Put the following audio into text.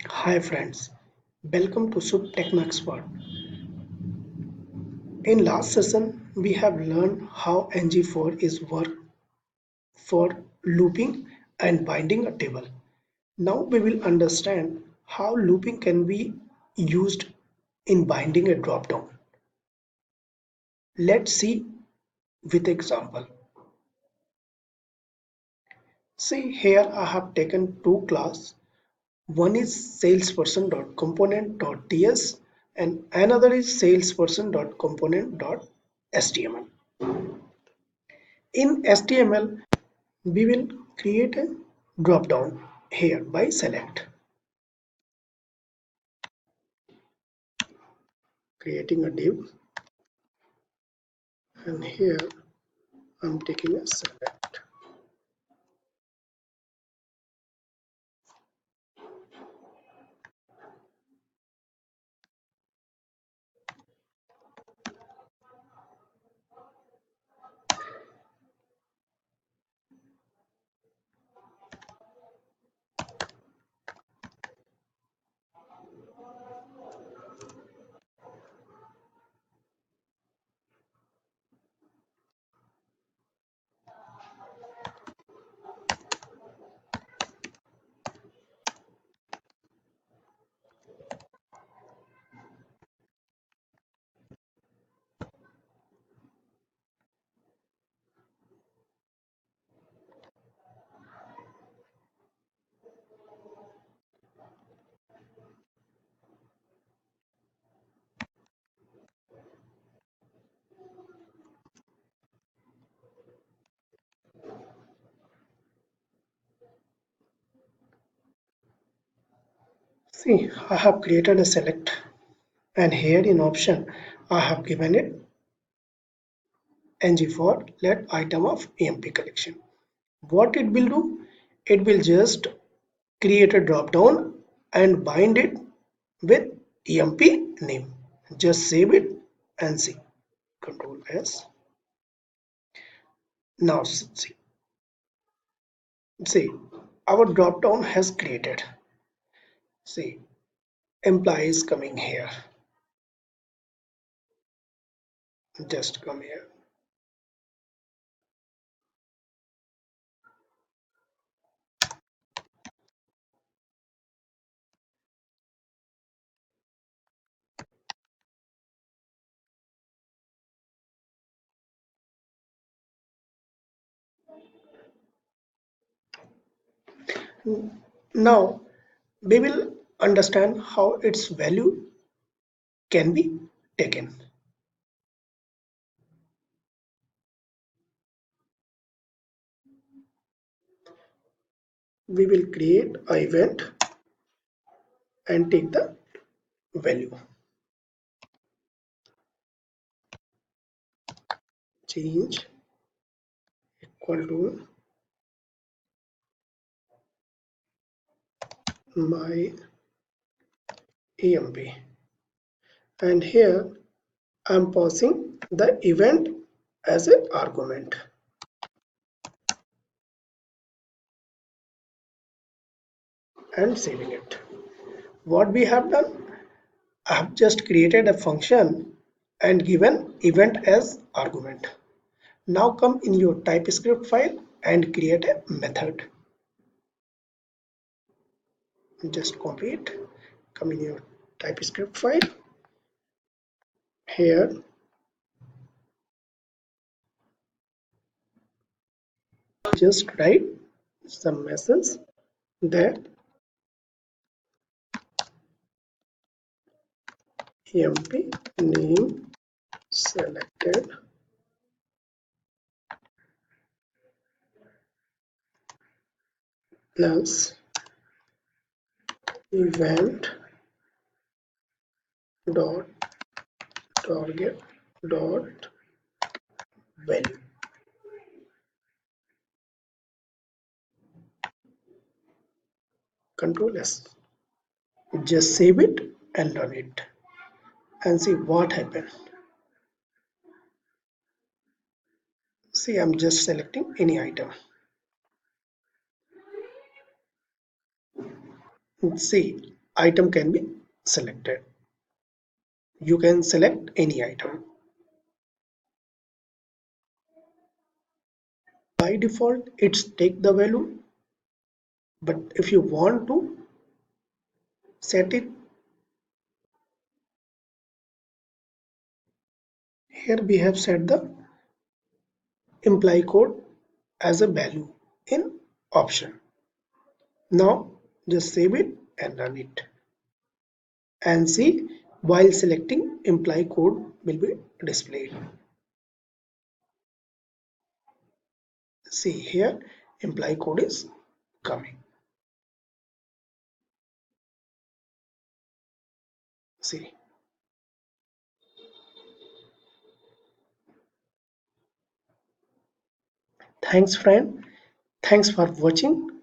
Hi friends, welcome to Shubh Techno Expert. In last session, we have learned how ngFor is work for looping and binding a table. Now we will understand how looping can be used in binding a dropdown. Let's see with example. See here I have taken two classes. One is salesperson.component.ts and another is salesperson.component.html. In HTML, we will create a drop-down here by select, creating a div, and here I'm taking a select. See, I have created a select, and here in option, I have given it ngFor let item of EMP collection. What it will do? It will just create a drop down and bind it with EMP name. Just save it and see. Control S. Now see, our drop down has created. See, employees coming here. Just come here. Now we will understand how its value can be taken. We will create an event and take the value. Change equal to my EMP. And here I'm passing the event as an argument and saving it. What we have done? I have just created a function and given event as argument. Now come in your TypeScript file and create a method. Just copy it. Come in your TypeScript file. Here, just write some message that EMP name selected plus event dot target dot value. Control S. Just save it and run it and see what happened. See, I'm just selecting any item. See, item can be selected. You can select any item. By default, it's take the value, but if you want to set it, here we have set the imply code as a value in option. Now just save it and run it and see while selecting imply code will be displayed. See here imply code is coming. See. Thanks friend. Thanks for watching.